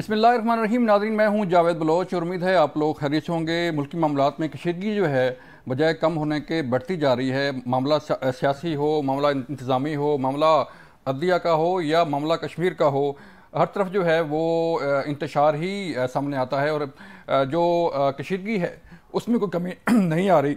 بسم اللہ الرحمن الرحیم. ناظرین، میں ہوں جاوید بلوچ اور امید ہے آپ لوگ خیریت سے ہوں گے. ملکی معاملات میں کشیدگی جو ہے بجائے کم ہونے کے بڑھتی جا رہی ہے. معاملہ سیاسی ہو، معاملہ انتظامی ہو، معاملہ عدلیہ کا ہو یا معاملہ کشمیر کا ہو، ہر طرف جو ہے وہ انتشار ہی سامنے آتا ہے اور جو کشیدگی ہے اس میں کوئی کمی نہیں آ رہی.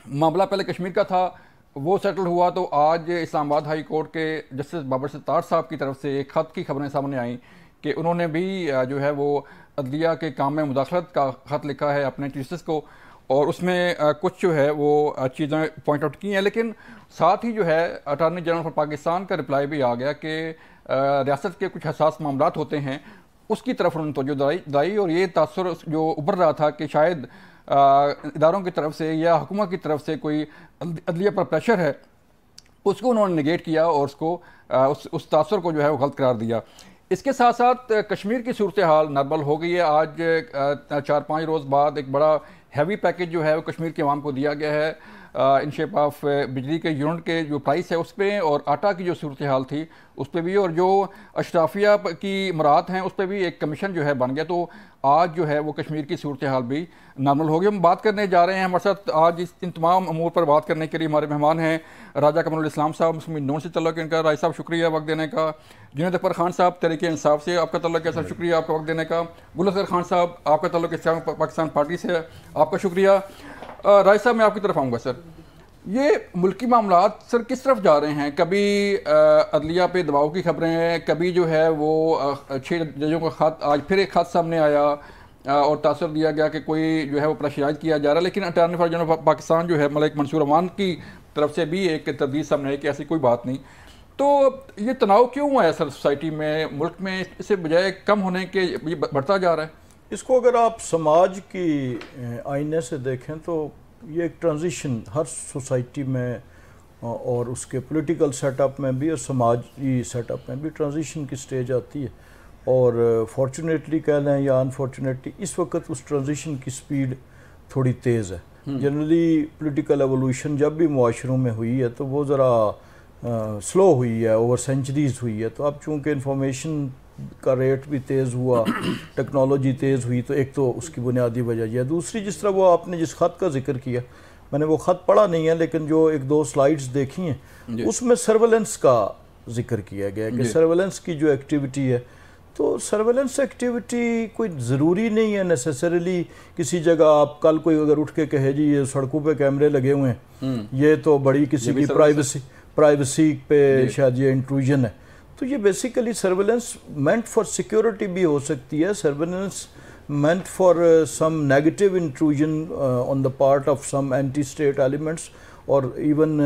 معاملہ پہلے کشمیر کا تھا، وہ سیٹل ہوا تو آج اسلام آباد ہائی کورٹ کے جسٹس بابر ستار صاحب کی طرف سے ایک خط کی خبریں سامنے آئیں کہ انہوں نے بھی جو ہے وہ عدلیہ کے کام میں مداخلت کا خط لکھا ہے اپنے جسٹس کو، اور اس میں کچھ جو ہے وہ چیزیں پوائنٹ آؤٹ کی ہیں. لیکن ساتھ ہی جو ہے اٹارنی جنرل آف پاکستان کا رپلائی بھی آ گیا کہ ریاست کے کچھ حساس معاملات ہوتے ہیں، اس کی طرف انہوں نے توجہ دلائی. اور یہ تاثر جو ابھر رہا تھا کہ شاید اداروں کی طرف سے یا حکومت کی طرف سے کوئی عدلیہ پر پریشر ہے، اس کو انہوں نے نگیٹ کیا اور اس کو اس تاثر کو جو ہے وہ غلط قرار دیا. اس کے ساتھ ساتھ کشمیر کی صورتحال نارمل ہو گئی ہے. آج 4-5 روز بعد ایک بڑا ہیوی پیکج جو ہے وہ کشمیر کے عوام کو دیا گیا ہے ان شیپ آف بجلی کے یونٹ کے جو پرائس ہے اس پہ، اور آٹا کی جو صورتحال تھی اس پہ بھی، اور جو اشرافیہ کی مراعات ہیں اس پہ بھی ایک کمیشن جو ہے بن گیا. تو آج جو ہے وہ کشمیر کی صورتحال بھی نارمل ہو گئی. ہم بات کرنے جا رہے ہیں، ہمارے ساتھ آج ان تمام امور پر بات کرنے کے لیے ہمارے مہمان ہیں راجہ کمر الاسلام صاحب، مسلم نون سے تعلق ان کا. راج صاحب شکریہ وقت دینے کا. جنید اکبر خان صاحب تحریک انصاف سے، آپ کا تعلق ہے سر، شکریہ آپ کا وقت دینے کا. گل اصغر خان صاحب، آپ کا تعلق اسلام پاکستان پارٹی سے ہے، آپ کا شکریہ. راج صاحب میں آپ کی طرف آؤں گا. سر، یہ ملکی معاملات سر کس طرف جا رہے ہیں؟ کبھی عدلیہ پہ دباؤ کی خبریں ہیں، کبھی جو ہے وہ 6 ججوں کا خط، آج پھر ایک خط سامنے آیا اور تاثر دیا گیا کہ کوئی جو ہے وہ پریشرائز کیا جا رہا ہے. لیکن اٹارنی جنرل آف پاکستان جو ہے ملک منصور امان کی طرف سے بھی ایک تردید سامنے ہے کہ ایسی کوئی بات نہیں. تو یہ تناؤ کیوں ہے سر سوسائٹی میں، ملک میں، اس سے بجائے کم ہونے کے یہ بڑھتا جا رہا ہے؟ اس کو اگر آپ سماج کی آئینے سے دیکھیں تو یہ ایک ٹرانزیشن ہر سوسائٹی میں اور اس کے پولیٹیکل سیٹ اپ میں بھی اور سماجی سیٹ اپ میں بھی ٹرانزیشن کی سٹیج آتی ہے. اور فارچونیٹلی کہہ لیں یا انفارچونیٹلی اس وقت اس ٹرانزیشن کی سپیڈ تھوڑی تیز ہے. جنرلی پولیٹیکل ایولوشن جب بھی معاشروں میں ہوئی ہے تو وہ ذرا سلو ہوئی ہے، اوور سینچریز ہوئی ہے. تو اب چونکہ انفارمیشن کا ریٹ بھی تیز ہوا، ٹیکنالوجی تیز ہوئی، تو ایک تو اس کی بنیادی وجہ یہ ہے. دوسری، جس طرح وہ آپ نے جس خط کا ذکر کیا، میں نے وہ خط پڑھا نہیں ہے لیکن جو 1-2 سلائیڈز دیکھی ہیں اس میں سرویلنس کا ذکر کیا گیا ہے کہ سرویلنس کی جو ایکٹیویٹی ہے، تو سرویلنس ایکٹیویٹی کوئی ضروری نہیں ہے نیسیسریلی کسی جگہ. آپ کل کوئی اگر اٹھ کے کہے جی یہ سڑکوں پہ کیمرے لگے ہوئے ہیں، یہ تو بڑی کسی کی پرائیویسی پہ شاید یہ انٹروژن ہے، تو یہ basically surveillance meant for security بھی ہو سکتی ہے. Surveillance meant for some negative intrusion on the part of some anti-state elements or even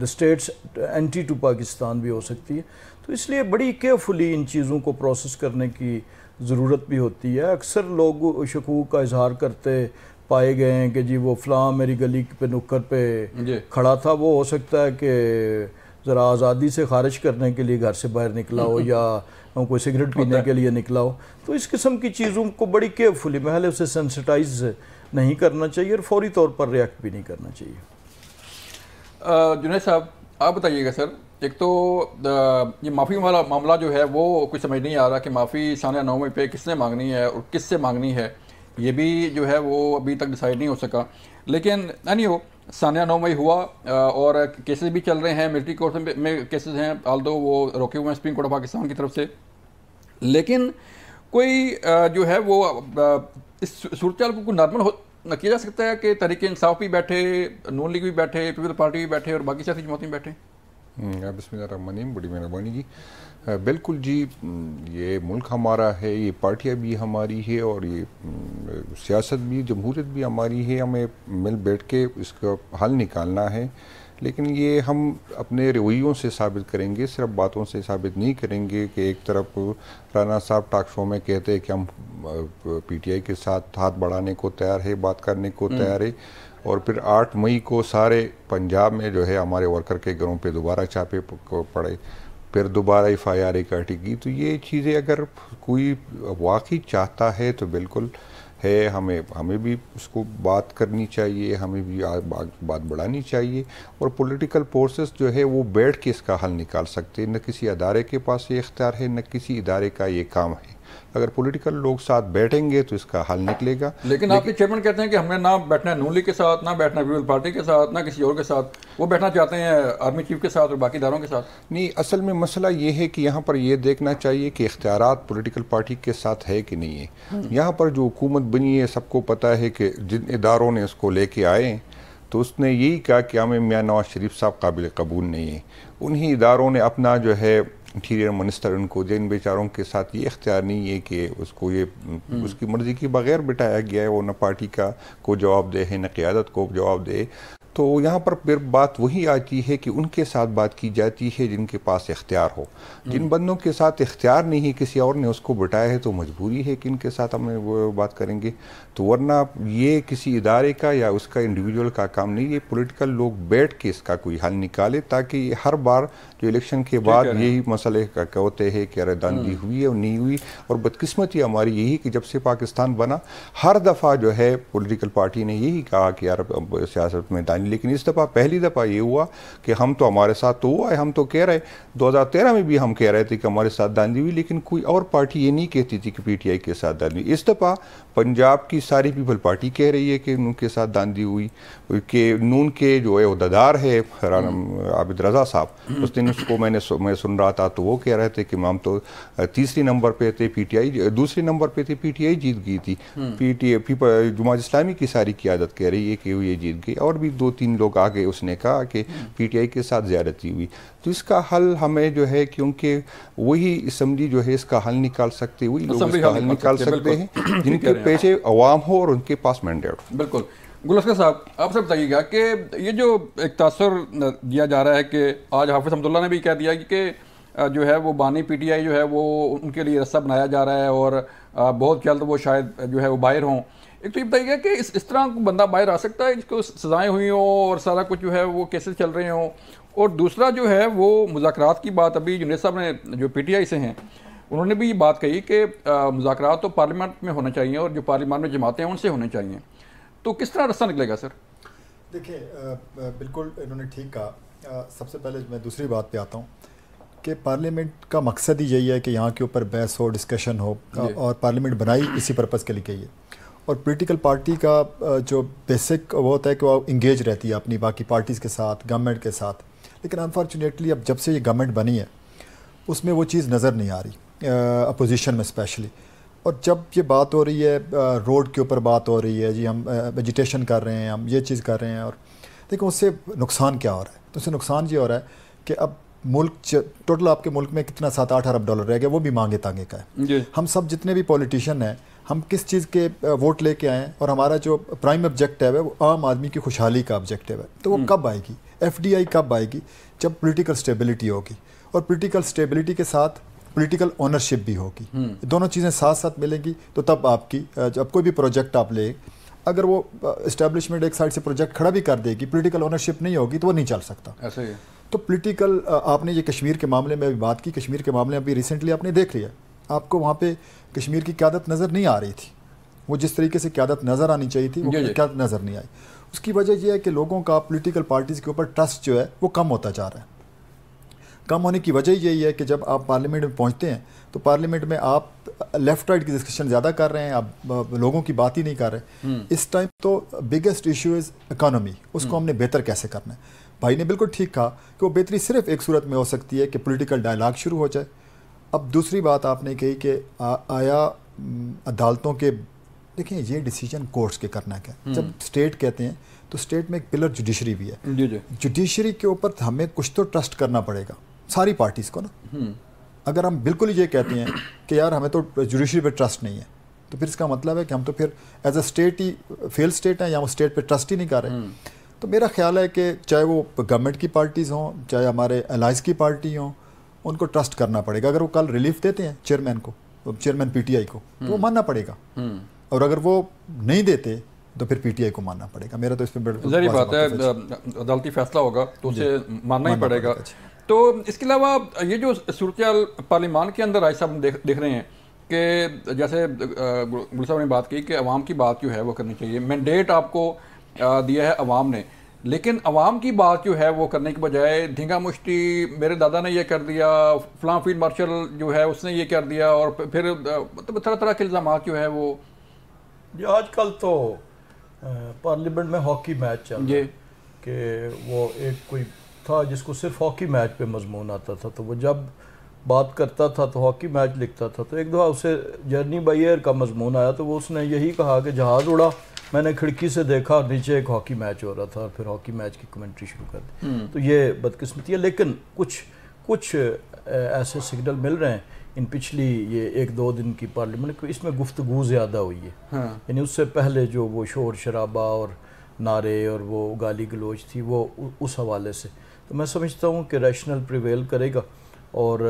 the states anti to Pakistan بھی ہو سکتی ہے. تو اس لیے بڑی کیئرفلی ان چیزوں کو پروسیس کرنے کی ضرورت بھی ہوتی ہے. اکثر لوگ شکوک کا اظہار کرتے پائے گئے ہیں کہ جی وہ فلاں میری گلی پہ نکر پہ کھڑا تھا، وہ ہو سکتا ہے کہ ذرا آزادی سے خارج کرنے کے لیے گھر سے باہر نکلا ہو یا کوئی سگریٹ پینے کے لیے نکلا ہو. تو اس قسم کی چیزوں کو بڑی کیئرفلی محل سے سینسٹائز نہیں کرنا چاہیے اور فوری طور پر ریئیکٹ بھی نہیں کرنا چاہیے. جنید صاحب آپ بتائیے گا. سر، ایک تو یہ معافی والا معاملہ جو ہے وہ کچھ سمجھ نہیں آ رہا کہ معافی ثانیہ 9 پہ کس نے مانگنی ہے اور کس سے مانگنی ہے، یہ بھی جو ہے وہ ابھی تک ڈیسائیڈ نہیں ہو سکا. لیکن نہیں ہو، ثانیہ 9 ہوا اور کیسز بھی چل رہے ہیں، ملٹری کورٹ میں کیسز ہیں، آلدو وہ روکے ہوئے ہیں سپریم کورٹ آف پاکستان کی طرف سے. لیکن کوئی جو ہے وہ اس صورتحال کو نارمل کیا جا سکتا ہے کہ تحریک انصاف بھی بیٹھے، نون لیگ بھی بیٹھے، پیپل پارٹی بھی بیٹھے اور باقی سیاسی جماعتیں بھی بیٹھے؟ بسم اللہ الرحمن الرحیم، بڑی مہربانی جی. بالکل جی، یہ ملک ہمارا ہے، یہ پارٹیاں بھی ہماری ہے اور یہ سیاست بھی، جمہوریت بھی ہماری ہے. ہمیں مل بیٹھ کے اس کا حل نکالنا ہے. لیکن یہ ہم اپنے رویوں سے ثابت کریں گے، صرف باتوں سے ثابت نہیں کریں گے. کہ ایک طرف رانا صاحب ٹاک شو میں کہتے ہیں کہ ہم پی ٹی آئی کے ساتھ ہاتھ بڑھانے کو تیار ہے، بات کرنے کو تیار ہے، اور پھر 8 مئی کو سارے پنجاب میں جو ہے ہمارے ورکر کے گھروں پہ دوبارہ چھاپے پڑے، پھر دوبارہ FIR کاٹی گئی. تو یہ چیزیں اگر کوئی واقعی چاہتا ہے تو بالکل ہے ہمیں بھی اس کو بات کرنی چاہیے, ہمیں بھی بات بڑھانی چاہیے, اور پولیٹیکل فورسز جو ہے وہ بیٹھ کے اس کا حل نکال سکتے ہیں. نہ کسی ادارے کے پاس یہ اختیار ہے, نہ کسی ادارے کا یہ کام ہے. اگر پولیٹیکل لوگ ساتھ بیٹھیں گے تو اس کا حل نکلے گا. لیکن آپ کے چیئرمین کہتے ہیں کہ ہمیں نہ بیٹھنا ہے نون لیگ کے ساتھ, نہ بیٹھنا ہے پیپلز پارٹی کے ساتھ, نہ کسی اور کے ساتھ, وہ بیٹھنا چاہتے ہیں آرمی چیف کے ساتھ اور باقی اداروں کے ساتھ. نہیں, اصل میں مسئلہ یہ ہے کہ یہاں پر یہ دیکھنا چاہیے کہ اختیارات پولیٹیکل پارٹی کے ساتھ ہے کہ نہیں ہے. یہاں پر جو حکومت بنی ہے سب کو پتہ ہے کہ جن اداروں نے اس کو لے کے آئے تو اس نے یہی کہا کہ ہمیں میاں نواز شریف صاحب قابل قبول نہیں ہیں. انہی اداروں نے اپنا جو ہے انٹیریئر منسٹر, ان کو جن بیچاروں کے ساتھ یہ اختیار نہیں ہے کہ اس کو یہ اس کی مرضی کے بغیر بٹھایا گیا ہے, وہ نہ پارٹی کو جواب دے ہے, نہ قیادت کو جواب دے. تو یہاں پر پھر بات وہی آتی ہے کہ ان کے ساتھ بات کی جاتی ہے جن کے پاس اختیار ہو. جن بندوں کے ساتھ اختیار نہیں ہے, کسی اور نے اس کو بٹایا ہے, تو مجبوری ہے کہ ان کے ساتھ ہم وہ بات کریں گے. تو ورنہ یہ کسی ادارے کا یا اس کا انڈیویجول کا کام نہیں, یہ پولیٹیکل لوگ بیٹھ کے اس کا کوئی حل نکالے, تاکہ یہ ہر بار جو الیکشن کے بعد یہی مسئلے ہوتے ہیں کہ رداندی ہوئی ہے اور نہیں ہوئی. اور بدقسمتی ہماری یہی کہ جب سے پاکستان بنا ہر دفعہ جو ہے پولیٹیکل پارٹی نے یہی کہا کہ یار سیاست میں دانی, لیکن اس دفعہ پہلی دفعہ یہ ہوا کہ ہم تو ہمارے ساتھ تو ہوا ہے, ہم تو کہہ رہے 2013 میں بھی ہم کہہ رہے تھے کہ ہمارے ساتھ داندی ہوئی, لیکن کوئی اور پارٹی یہ نہیں کہتی تھی کہ پی ٹی آئی کے ساتھ داندی ہوئی. اس دفعہ پنجاب کی ساری پیپل پارٹی کہہ رہی ہے کہ ان کے ساتھ داندی ہوئی, کہ نون کے جو ہے عہدیدار ہے عابد رضا صاحب, اس دن اس کو میں سن رہا تھا تو وہ کہہ رہے تھے کہ ہم تو تیسری نمبر پہ تھے, پی ٹی آئی دوسری نمبر پہ تھے, پی ٹی آئی جیت گئی تھی. جماعت اسلامی کی ساری قیادت کہہ رہی ہے کہ وہ یہ جیت گئی, اور بھی 2-3 لوگ آگے اس نے کہا کہ پی ٹی آئی کے ساتھ زیادتی ہوئی. تو اس کا حل ہمیں جو ہے, کیونکہ وہی اسمبلی جو ہے اس کا حل نکال سکتے, وہی لوگ اس کا حل نکال سکتے ہیں جن کے پیچھے عوام ہو اور ان کے پاس مینڈیٹ ہو. بالکل. گل اسکر صاحب, آپ سے بتائیے گا کہ یہ جو ایک تاثر دیا جا رہا ہے کہ آج حافظ حمد اللہ نے بھی کہہ دیا کہ جو ہے وہ بانی پی ٹی آئی جو ہے وہ ان کے لیے رستہ بنایا جا رہا ہے اور بہت جلد وہ شاید جو ہے وہ باہر ہوں. ایک تو یہ بتائیے گا کہ اس طرح بندہ باہر آ سکتا ہے جس کو سزائیں ہوئی ہوں اور سارا کچھ جو ہے وہ کیسز چل رہے ہوں. اور دوسرا جو ہے وہ مذاکرات کی بات, ابھی جنید صاحب نے جو پی ٹی آئی سے ہیں انہوں نے بھی یہ بات کہی کہ مذاکرات تو پارلیمنٹ میں ہونا چاہیے اور جو پارلیمان میں جماعتیں ہیں ان سے ہونے چاہیے. تو کس طرح رستہ نکلے گا سر؟ دیکھیں, بالکل انہوں نے ٹھیک کہا. سب سے پہلے میں دوسری بات پہ آتا ہوں کہ پارلیمنٹ کا مقصد ہی یہی ہے کہ یہاں کے اوپر بحث ہو, ڈسکشن ہو, اور پارلیمنٹ بنائی اسی پرپز کے لیے گئی ہے. اور پولیٹیکل پارٹی کا جو بیسک وہ ہوتا ہے کہ وہ انگیج رہتی ہے اپنی باقی پارٹیز کے ساتھ, گورنمنٹ کے ساتھ. لیکن انفارچونیٹلی اب جب سے یہ گورنمنٹ بنی ہے اس میں وہ چیز نظر نہیں آ رہی, اپوزیشن میں اسپیشلی. اور جب یہ بات ہو رہی ہے روڈ کے اوپر بات ہو رہی ہے, جی ہم ویجیٹیشن کر رہے ہیں, ہم یہ چیز کر رہے ہیں, اور دیکھو اس سے نقصان کیا ہو رہا ہے. تو اس سے نقصان یہ ہو رہا ہے کہ اب ملک ٹوٹل آپ کے ملک میں کتنا 7-8 ارب ڈالر رہ گیا, وہ بھی مانگے تانگے کا ہے. ہم سب جتنے بھی پولیٹیشین ہیں ہم کس چیز کے ووٹ لے کے آئیں, اور ہمارا جو پرائم آبجیکٹیو ہے وہ عام آدمی کی خوشحالی کا آبجیکٹیو ہے. تو وہ کب آئے گی, ایف ڈی آئی کب آئے گی؟ جب پولیٹیکل سٹیبلٹی ہوگی, اور پولیٹیکل سٹیبلٹی کے ساتھ پولیٹیکل اونرشپ بھی ہوگی. دونوں چیزیں ساتھ ساتھ ملیں گی تو تب آپ کی جب کوئی بھی پروجیکٹ آپ لے, اگر وہ اسٹیبلشمنٹ ایک سائڈ سے پروجیکٹ کھڑا بھی کر دے گی, پولیٹیکل اونرشپ نہیں ہوگی تو وہ نہیں چل سکتا. ایسے ہی تو پولیٹیکل, آپ نے یہ کشمیر کے معاملے میں بھی بات کی, کشمیر کے معاملے میں ابھی ریسنٹلی آپ نے دیکھ لیا, آپ کو وہاں پہ کشمیر کی قیادت نظر نہیں آ رہی تھی. وہ جس طریقے سے قیادت نظر آنی چاہیے تھی وہ قیادت نظر نہیں آئی. اس کی وجہ یہ ہے کہ لوگوں کا پولیٹیکل پارٹیز کے اوپر ٹرسٹ جو ہے وہ کم ہوتا جا رہا ہے. کم ہونے کی وجہ یہی ہے کہ جب آپ پارلیمنٹ میں پہنچتے ہیں تو پارلیمنٹ میں آپ لیفٹ رائٹ کی ڈسکشن زیادہ کر رہے ہیں, آپ لوگوں کی بات ہی نہیں کر رہے. اس ٹائم تو بگیسٹ ایشو از اکانومی, اس کو ہم نے بہتر کیسے کرنا ہے. بھائی نے بالکل ٹھیک کہا کہ وہ بہتری صرف ایک صورت میں ہو سکتی ہے کہ پولیٹیکل ڈائلاگ شروع ہو جائے. اب دوسری بات آپ نے کہی کہ آیا عدالتوں کے, دیکھیں یہ ڈیسیجن کورٹس کے کرنا کیا. جب اسٹیٹ کہتے ہیں تو اسٹیٹ میں ایک پلر جوڈیشری بھی ہے. جوڈیشری کے اوپر ہمیں کچھ تو ٹرسٹ کرنا پڑے گا ساری پارٹیز کو نا. اگر ہم بالکل یہ کہتے ہیں کہ یار ہمیں تو جوڈیشری پہ ٹرسٹ نہیں ہے, تو پھر اس کا مطلب ہے کہ ہم تو پھر ایز اے اسٹیٹ ہی فیل اسٹیٹ ہیں, یا وہ اسٹیٹ پہ ٹرسٹ ہی نہیں کر رہے. تو میرا خیال ہے کہ چاہے وہ گورنمنٹ کی پارٹیز ہوں, چاہے ہمارے الائنس کی پارٹی ہوں, ان کو ٹرسٹ کرنا پڑے گا. اگر وہ کل ریلیف دیتے ہیں چیئرمین کو, چیئرمین پی ٹی آئی کو, تو وہ ماننا پڑے گا. اور اگر وہ نہیں دیتے تو پھر پی ٹی آئی کو ماننا پڑے گا. میرا تو اس پہ ظاہری بات ہے, عدالتی فیصلہ ہوگا تو اسے ماننا ہی پڑے گا. تو اس کے علاوہ یہ جو صورتحال پارلیمان کے اندر آج صاحب دیکھ رہے ہیں کہ جیسے گل صاحب نے بات کی کہ عوام کی بات جو ہے وہ کرنی چاہیے، مینڈیٹ آپ کو دیا ہے عوام نے، لیکن عوام کی بات جو ہے وہ کرنے کے بجائے دھینگا مشتی میرے دادا نے یہ کر دیا، فلاں فیلڈ مارشل جو ہے اس نے یہ کر دیا، اور پھر مطلب طرح طرح کے الزامات جو ہے وہ جی آج کل تو پارلیمنٹ میں ہاکی میچ چل رہا ہے کہ وہ ایک کوئی تھا جس کو صرف ہاکی میچ پہ مضمون آتا تھا، تو وہ جب بات کرتا تھا تو ہاکی میچ لکھتا تھا، تو ایک دفعہ اسے جرنی بائی ایئر کا مضمون آیا تو وہ اس نے یہی کہا کہ جہاز اڑا، میں نے کھڑکی سے دیکھا نیچے ایک ہاکی میچ ہو رہا تھا، اور پھر ہاکی میچ کی کمنٹری شروع کر دی۔ تو یہ بدقسمتی ہے، لیکن کچھ ایسے سگنل مل رہے ہیں ان پچھلی یہ 1-2 دن کی پارلیمنٹ کو، اس میں گفتگو زیادہ ہوئی ہے، یعنی اس سے پہلے جو وہ شور شرابہ اور نعرے اور وہ گالی گلوچ تھی وہ اس حوالے سے، تو میں سمجھتا ہوں کہ ریشنل پریویل کرے گا اور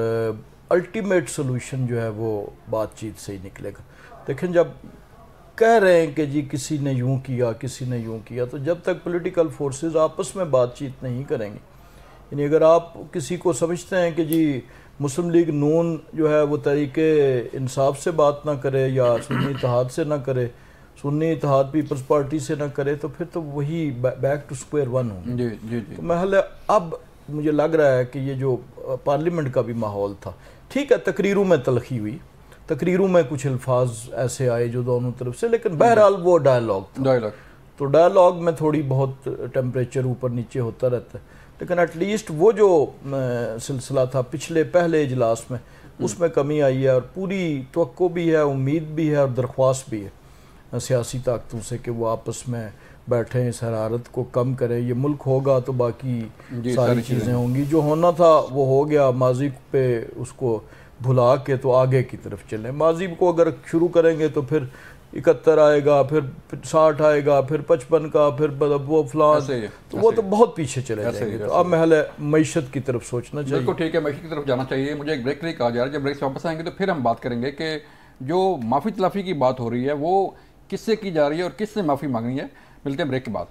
الٹیمیٹ سلوشن جو ہے وہ بات چیت سے ہی نکلے گا۔ دیکھیں جب کہہ رہے ہیں کہ جی کسی نے یوں کیا کسی نے یوں کیا، تو جب تک پولیٹیکل فورسز آپس میں بات چیت نہیں کریں گے، یعنی اگر آپ کسی کو سمجھتے ہیں کہ جی مسلم لیگ نون جو ہے وہ تحریک انصاف سے بات نہ کرے یا سنی اتحاد سے نہ کرے، سنی اتحاد پیپلز پارٹی سے نہ کرے، تو پھر تو وہی بیک ٹو سکوئر ون ہوں گے۔ تو محل اب مجھے لگ رہا ہے کہ یہ جو پارلیمنٹ کا بھی ماحول تھا، ٹھیک ہے تقریروں میں تلخی ہوئی، تقریروں میں کچھ الفاظ ایسے آئے جو دونوں طرف سے، لیکن بہرحال وہ ڈائیلاگ تھا، تو ڈائیلاگ میں تھوڑی بہت ٹیمپریچر اوپر نیچے ہوتا رہتا ہے، لیکن ایٹ لیسٹ وہ جو سلسلہ تھا پہلے اجلاس میں اس میں کمی آئی ہے، اور پوری توقع بھی ہے، امید بھی ہے اور درخواست بھی ہے سیاسی طاقتوں سے کہ وہ آپس میں بیٹھیں، اس حرارت کو کم کریں۔ یہ ملک ہوگا تو باقی ساری چیزیں ہوں گی، جو ہونا تھا وہ ہو گیا، ماضی پہ اس کو بھلا کے تو آگے کی طرف چلیں۔ ماضی کو اگر شروع کریں گے تو پھر 71 آئے گا، پھر 60 آئے گا، پھر 55 کا، پھر وہ فلاں، تو وہ تو بہت پیچھے چلے جائیں گے۔ تو اب محل ہے معیشت کی طرف سوچنا چاہیے۔ بالکل ٹھیک ہے، معیشت کی طرف جانا چاہیے۔ مجھے ایک بریک کے لیے کہا جا رہا ہے، جب بریک سے واپس آئیں گے تو پھر ہم بات کریں گے کہ جو معافی تلافی کی بات ہو رہی ہے وہ کس سے کی جا رہی ہے اور کس سے معافی مانگنی ہے۔ ملتے ہیں بریک کے بعد۔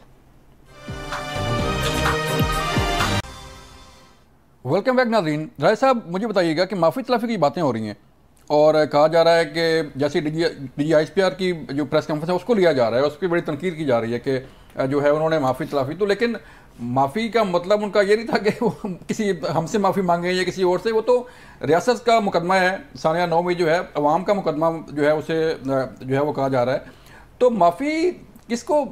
ویلکم بیک ناظرین۔ رائے صاحب مجھے بتائیے گا کہ معافی تلافی کی باتیں ہو رہی ہیں اور کہا جا رہا ہے کہ جیسے D G S P R کی جو پریس کانفرنس ہے اس کو لیا جا رہا ہے، اس پہ بڑی تنقید کی جا رہی ہے کہ جو ہے انہوں نے معافی تلافی، تو لیکن معافی کا مطلب ان کا یہ نہیں تھا کہ وہ کسی ہم سے معافی مانگیں یا کسی اور سے، وہ تو ریاست کا مقدمہ ہے، ثانیہ 9 میں جو ہے عوام کا مقدمہ جو ہے اسے جو ہے وہ کہا جا رہا ہے۔ تو معافی کس کو،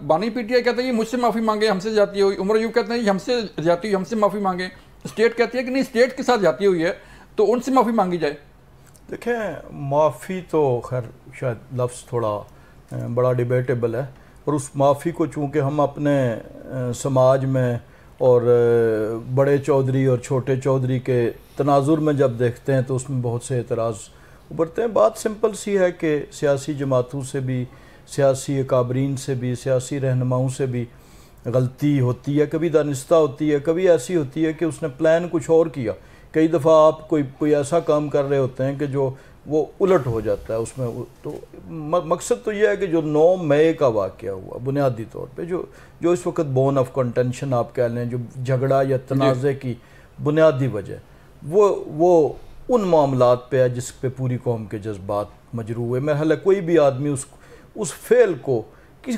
بانی پی ٹی آئی کہتے ہیں یہ مجھ سے معافی مانگے ہم سے زیادتی ہوئی، عمر ایوب کہتے ہیں یہ ہم سے زیادتی ہوئی ہم سے معافی مانگے، اسٹیٹ کہتی ہے کہ نہیں اسٹیٹ کے ساتھ زیادتی ہوئی ہے تو ان سے معافی مانگی جائے۔ دیکھیں معافی تو خیر شاید لفظ تھوڑا بڑا ڈیبیٹیبل ہے، اور اس معافی کو چونکہ ہم اپنے سماج میں اور بڑے چودھری اور چھوٹے چودھری کے تناظر میں جب دیکھتے ہیں تو اس میں بہت سے اعتراض ابھرتے ہیں۔ بات سمپل سی ہے کہ سیاسی جماعتوں سے بھی، سیاسی اکابرین سے بھی، سیاسی رہنماؤں سے بھی غلطی ہوتی ہے، کبھی دانستہ ہوتی ہے، کبھی ایسی ہوتی ہے کہ اس نے پلان کچھ اور کیا۔ کئی دفعہ آپ کوئی ایسا کام کر رہے ہوتے ہیں کہ جو وہ الٹ ہو جاتا ہے اس میں۔ تو مقصد تو یہ ہے کہ جو 9 مئی کا واقعہ ہوا بنیادی طور پہ جو اس وقت بون آف کنٹینشن آپ کہہ لیں، جو جھگڑا یا تنازع کی بنیادی وجہ، وہ ان معاملات پہ ہے جس پہ پوری قوم کے جذبات مجروح ہوئے۔ میرا خیال ہے کوئی بھی آدمی اس فعل کو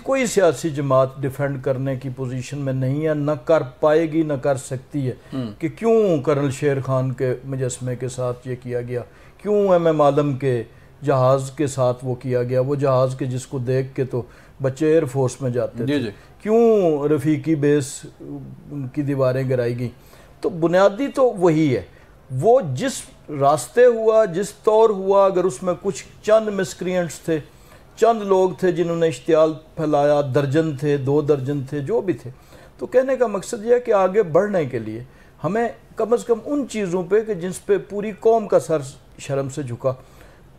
کوئی سیاسی جماعت ڈیفینڈ کرنے کی پوزیشن میں نہیں ہے، نہ کر پائے گی، نہ کر سکتی ہے کہ کیوں کرنل شیر خان کے مجسمے کے ساتھ یہ کیا گیا، کیوں ایم عالم کے جہاز کے ساتھ وہ کیا گیا، وہ جہاز کے جس کو دیکھ کے تو بچے ایئر فورس میں جاتے تھے، کیوں رفیقی بیس کی دیواریں گرائی گئیں۔ تو بنیادی تو وہی ہے، وہ جس راستے ہوا، جس طور ہوا، اگر اس میں کچھ چند مسکرینٹس تھے، چند لوگ تھے جنہوں نے اشتعال پھیلایا، درجن تھے، 2 درجن تھے، جو بھی تھے، تو کہنے کا مقصد یہ ہے کہ آگے بڑھنے کے لیے ہمیں کم از کم ان چیزوں پہ کہ جس پہ پوری قوم کا سر شرم سے جھکا،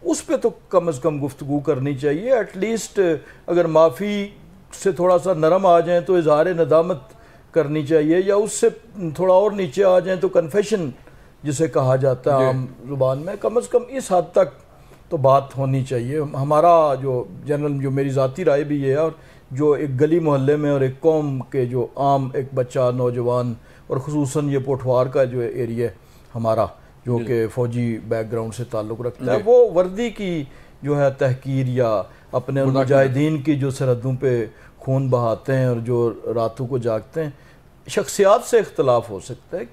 اس پہ تو کم از کم گفتگو کرنی چاہیے۔ ایٹ لیسٹ اگر معافی سے تھوڑا سا نرم آ جائیں تو اظہار ندامت کرنی چاہیے، یا اس سے تھوڑا اور نیچے آ جائیں تو کنفیشن جسے کہا جاتا ہے عام زبان میں، کم از کم اس حد تک تو بات ہونی چاہیے۔ ہمارا جو میری ذاتی رائے بھی یہ ہے، اور جو ایک گلی محلے میں اور ایک قوم کے جو عام ایک بچہ، نوجوان، اور خصوصاً یہ پوٹھوار کا جو ایریا ہے ہمارا، جو کہ فوجی بیک گراؤنڈ سے تعلق رکھتا ہے، وہ وردی کی جو ہے تحقیر یا اپنے مجاہدین کی جو سرحدوں پہ خون بہاتے ہیں اور جو راتوں کو جاگتے ہیں، شخصیات سے اختلاف ہو سکتا ہے،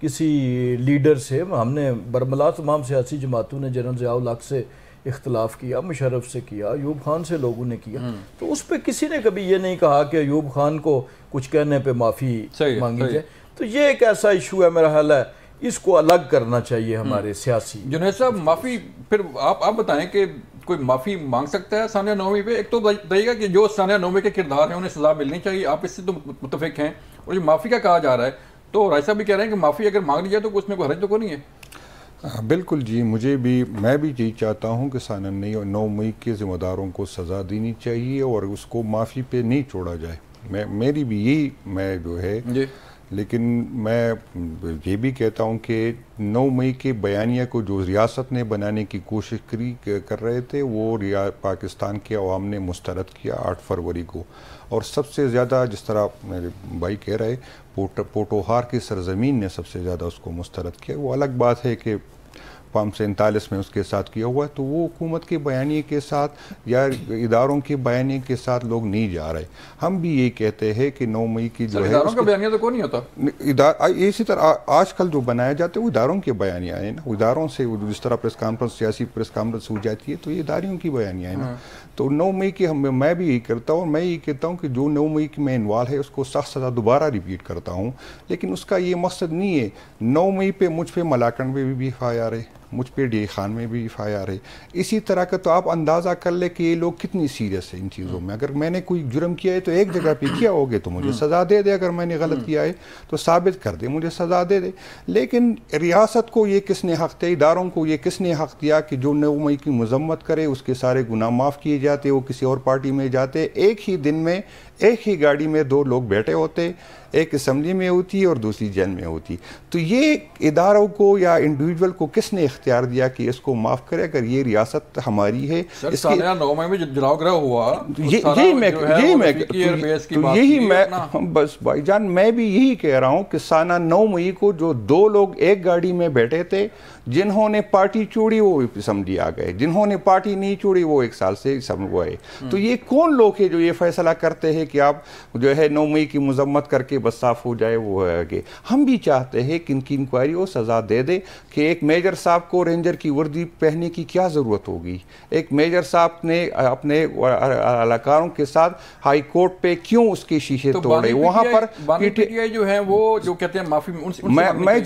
کسی لیڈر سے. ہم نے برملا تمام سیاسی جماعتوں نے جنرل ضیاء الحق سے اختلاف کیا، مشرف سے کیا، ایوب خان سے لوگوں نے کیا، تو اس پہ کسی نے کبھی یہ نہیں کہا کہ ایوب خان کو کچھ کہنے پہ معافی مانگی جائے. تو یہ ایک ایسا ایشو ہے، میرا خیال ہے اس کو الگ کرنا چاہیے ہمارے سیاسی. جنید صاحب، معافی پھر آپ بتائیں کہ کوئی معافی مانگ سکتا ہے ثانیہ نومی پہ؟ ایک تو بتائیے گا کہ جو ثانیہ نومی کے کردار ہیں انہیں سزا ملنی چاہیے، آپ اس سے تو متفق ہیں، اور جو معافی کا کہا جا رہا ہے تو رائے صاحب بھی کہہ رہے ہیں کہ معافی اگر مانگ لی جائے تو اس میں کوئی حرج تو کوئی نہیں ہے. بالکل جی، میں بھی یہی چاہتا ہوں کہ ثانیہ 9 مئی کے ذمہ داروں کو سزا دینی چاہیے اور اس کو معافی پہ نہیں چھوڑا جائے. میری بھی یہی میں جو ہے جی. لیکن میں یہ بھی کہتا ہوں کہ 9 مئی کے بیانیہ کو جو ریاست نے بنانے کی کوشش کر رہے تھے وہ پاکستان کے عوام نے مسترد کیا 8 فروری کو. اور سب سے زیادہ، جس طرح میرے بھائی کہہ رہے، پوٹوہار کی سرزمین نے سب سے زیادہ اس کو مسترد کیا. وہ الگ بات ہے کہ 539 میں اس کے ساتھ کیا ہوا ہے، تو وہ حکومت کے بیانیے کے ساتھ یا اداروں کے بیانیے کے ساتھ لوگ نہیں جا رہے. ہم بھی یہی کہتے ہیں کہ 9 مئی کی جو ہے اداروں کا بیانیہ تو کوئی نہیں ہوتا. اسی طرح آج کل جو بنایا جاتا ہے وہ اداروں کے بیانیہ ہیں نا، اداروں سے جس طرح پریس کانفرنس، سیاسی پریس کانفرنس ہو جاتی ہے تو یہ اداریوں کی بیانیہ ہے نا. تو 9 مئی کی میں بھی یہی کرتا ہوں، اور میں یہی کہتا ہوں کہ جو 9 مئی کی میں انوالو ہے اس کو سخت سزا دوبارہ ریپیٹ کرتا ہوں. لیکن اس کا یہ مقصد نہیں ہے. 9 مئی پہ مجھ پہ ملاکنڈ میں بھی FIR ہے، مجھ پہ ڈی خان میں بھی FIR ہے. اسی طرح کا تو آپ اندازہ کر لیں کہ یہ لوگ کتنی سیریس ہیں ان چیزوں میں. اگر میں نے کوئی جرم کیا ہے تو ایک جگہ پہ کیا ہوگے تو مجھے سزا دے دے، اگر میں نے غلط کیا ہے تو ثابت کر دے، مجھے سزا دے دے. لیکن ریاست کو یہ کس نے حق دیا، اداروں کو یہ کس نے حق دیا کہ جو 9 مئی کی مذمت کرے اس کے سارے گناہ معاف کیے جاتے، وہ کسی اور پارٹی میں جاتے. ایک ہی دن میں ایک ہی گاڑی میں 2 لوگ بیٹھے ہوتے، ایک اسمبلی میں ہوتی اور دوسری جیل میں ہوتی. تو یہ اداروں کو یا انڈیویجول کو کس نے اختیار دیا کہ اس کو معاف کرے؟ اگر یہ ریاست ہماری ہے، ثانیہ 9 مئی میں جلاؤ گرہ ہوا، بس بھائی جان میں بھی یہی کہہ رہا ہوں کہ ثانیہ 9 مئی کو جو 2 لوگ ایک گاڑی میں بیٹھے تھے، جنہوں نے پارٹی چھوڑی وہ اسمبلی آ گئے، جنہوں نے پارٹی نہیں چھوڑی وہ 1 سال سے اسمبلی آئے. تو یہ کون لوگ ہیں جو یہ فیصلہ کرتے ہیں کہ آپ جو ہے 9 مئی کی مذمت کر کے بس صاف ہو جائے؟ وہ ہے کہ ہم بھی چاہتے ہیں کہ ان کی انکوائری ہو، سزا دے دے. کہ ایک میجر صاحب کو رینجر کی وردی پہننے کی کیا ضرورت ہوگی؟ ایک میجر صاحب نے اپنے اہلکاروں کے ساتھ ہائی کورٹ پہ کیوں اس کے شیشے توڑے؟ وہاں پر PTI جو ہے وہ جو کہتے ہیں معافی،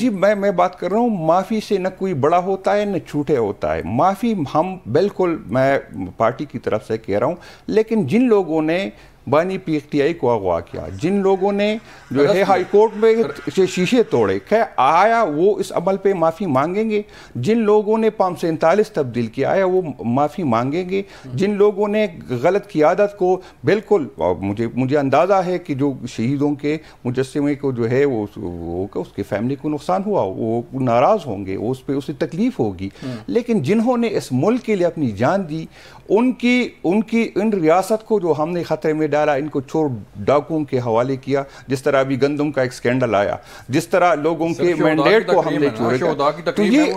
میں بات کر رہا ہوں معافی سے نہ کوئی بڑا ہوتا ہے نہ چھوٹے ہوتا ہے. معافی ہم بالکل، میں پارٹی کی طرف سے کہہ رہا ہوں، لیکن جن لوگوں نے بانی PTI کو اغوا کیا، جن لوگوں نے جو ہے ہائی کورٹ میں شیشے توڑے، کہ آیا وہ اس عمل پہ معافی مانگیں گے؟ جن لوگوں نے 539 تبدیل کیا، آیا وہ معافی مانگیں گے؟ جن لوگوں نے غلط قیادت کو، بالکل مجھے اندازہ ہے کہ جو شہیدوں کے مجسمے کو جو ہے وہ اس کے فیملی کو نقصان ہوا، وہ ناراض ہوں گے، اس پہ اسے تکلیف ہوگی. لیکن جنہوں نے اس ملک کے لیے اپنی جان دی، ان ریاست کو جو ہم نے خطرے میں ڈالا، ان کو چور ڈاکوؤں کے حوالے کیا. جس طرح ابھی گندم کا ایک سکینڈل آیا، جس طرح لوگوں کے مینڈیٹ کو ہم نے چورے کیا. تو یہ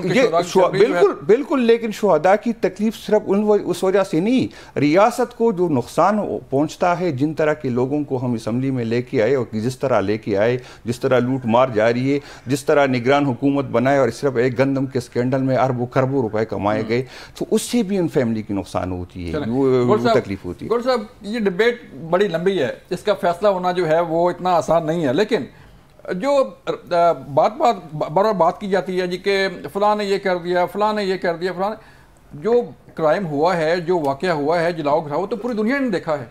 بالکل لیکن شہداء کی تکلیف صرف اس وجہ سے نہیں، ریاست کو جو نقصان پہنچتا ہے، جن طرح کے لوگوں کو ہم اسمبلی میں لے کے آئے اور جس طرح لے کے آئے، جس طرح لوٹ مار جاری ہے، جس طرح نگران حکومت بنائے اور صرف ایک گندم کے سکینڈل میں اربوں خربوں روپے کمائے گئے، تو اس سے بھی ان فیملی کی نقصان ہوتی ہے، وہ تکلیف ہوتی ہے. گور صاحب، یہ ڈبیٹ بڑی لمبی ہے، اس کا فیصلہ ہونا جو ہے وہ اتنا آسان نہیں ہے. لیکن جو بات کی جاتی ہے جی کہ فلاں نے یہ کر دیا، فلاں نے یہ کر دیا، فلاں جو کرائم ہوا ہے، جو واقعہ ہوا ہے جلاؤ گھراؤ، تو پوری دنیا نے دیکھا ہے.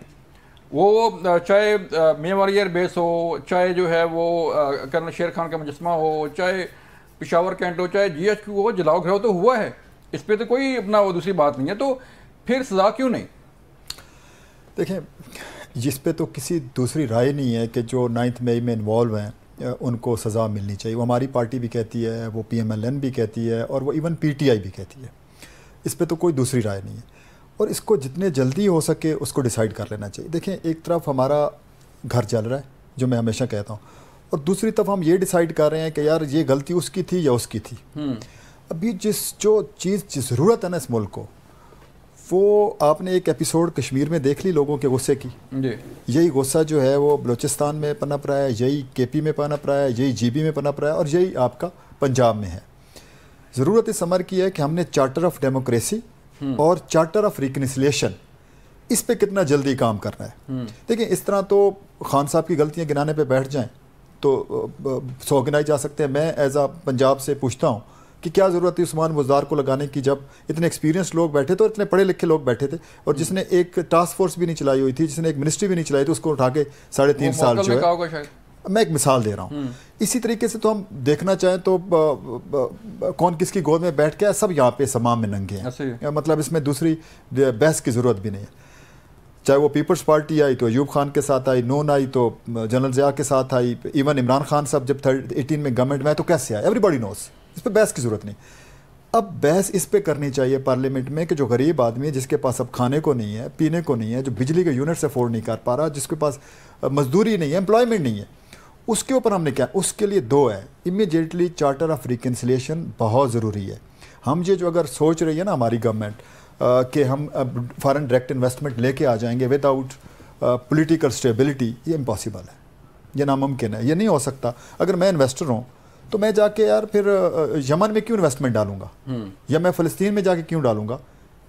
وہ چاہے میواری ایئر بیس ہو، چاہے جو ہے وہ کرنل شیر خان کا مجسمہ ہو، چاہے پشاور کینٹ ہو، چاہے GHQ ہو، جلاؤ گھراؤ تو ہوا ہے. اس پہ تو کوئی اپنا وہ دوسری بات نہیں ہے. تو پھر سزا کیوں نہیں؟ دیکھیں، جس پہ تو کسی دوسری رائے نہیں ہے کہ جو 9 مئی میں انوالو ہیں ان کو سزا ملنی چاہیے. وہ ہماری پارٹی بھی کہتی ہے، وہ PMLN بھی کہتی ہے، اور وہ ایون PTI بھی کہتی ہے. اس پہ تو کوئی دوسری رائے نہیں ہے، اور اس کو جتنے جلدی ہو سکے اس کو ڈیسائیڈ کر لینا چاہیے. دیکھیں، ایک طرف ہمارا گھر چل رہا ہے، جو میں ہمیشہ کہتا ہوں، اور دوسری طرف ہم یہ ڈیسائیڈ کر رہے ہیں کہ یار یہ غلطی اس کی تھی یا اس کی تھی. ابھی جو چیز ضرورت ہے نا اس ملک کو، وہ آپ نے ایک ایپیسوڈ کشمیر میں دیکھ لی لوگوں کے غصے کی. یہی غصہ جو ہے وہ بلوچستان میں پنپ رہا ہے، یہی کے پی میں پنپ رہا ہے، یہی جی بی میں پنپ رہا ہے، اور یہی آپ کا پنجاب میں ہے. ضرورت اس امر کی ہے کہ ہم نے چارٹر آف ڈیموکریسی اور چارٹر آف ریکنسلیشن اس پہ کتنا جلدی کام کرنا ہے. دیکھیں اس طرح تو خان صاحب کی غلطیاں گنانے پہ بیٹھ جائیں تو 100 گنائے جا سکتے ہیں. میں ایز اے پنجاب سے پوچھتا ہوں کہ کیا ضرورت تھی عثمان بزدار کو لگانے کی، جب اتنے ایکسپیرینس لوگ بیٹھے تھے اور اتنے پڑھے لکھے لوگ بیٹھے تھے، اور جس نے ایک ٹاسک فورس بھی نہیں چلائی ہوئی تھی، جس نے ایک منسٹری بھی نہیں چلائی تھی، اس کو اٹھا کے 3.5 سال جو ہے. میں ایک مثال دے رہا ہوں. اسی طریقے سے تو ہم دیکھنا چاہیں تو کون کس کی گود میں بیٹھ کے سب یہاں پہ سمام میں ننگے ہیں. مطلب اس میں دوسری بحث کی ضرورت بھی نہیں ہے. چاہے وہ پیپلز پارٹی آئی تو ایوب خان کے ساتھ آئی، نون آئی تو جنرل ضیاء کے ساتھ آئی، ایون عمران خان صاحب جب 18 میں گورنمنٹ میں آئے تو کیسے آئے، ایوری باڈی نوز. اس پہ بحث کی ضرورت نہیں. اب بحث اس پہ کرنی چاہیے پارلیمنٹ میں کہ جو غریب آدمی ہے، جس کے پاس اب کھانے کو نہیں ہے، پینے کو نہیں ہے، جو بجلی کے یونٹس افورڈ نہیں کر پا رہا، جس کے پاس مزدوری نہیں ہے، امپلائمنٹ نہیں ہے، اس کے اوپر ہم نے کیا، اس کے لیے 2 ہے. امیڈیٹلی چارٹر آف ریکنسلیشن بہت ضروری ہے. ہم یہ جو اگر سوچ رہی ہے نا ہماری گورنمنٹ کہ ہم فارن ڈائریکٹ انویسٹمنٹ لے کے آ جائیں گے ود آؤٹ پولیٹیکل اسٹیبلٹی، یہ امپاسبل ہے، یہ ناممکن ہے، یہ نہیں ہو سکتا. اگر میں انویسٹر ہوں تو میں جا کے یار پھر یمن میں کیوں انویسٹمنٹ ڈالوں گا، یا میں فلسطین میں جا کے کیوں ڈالوں گا،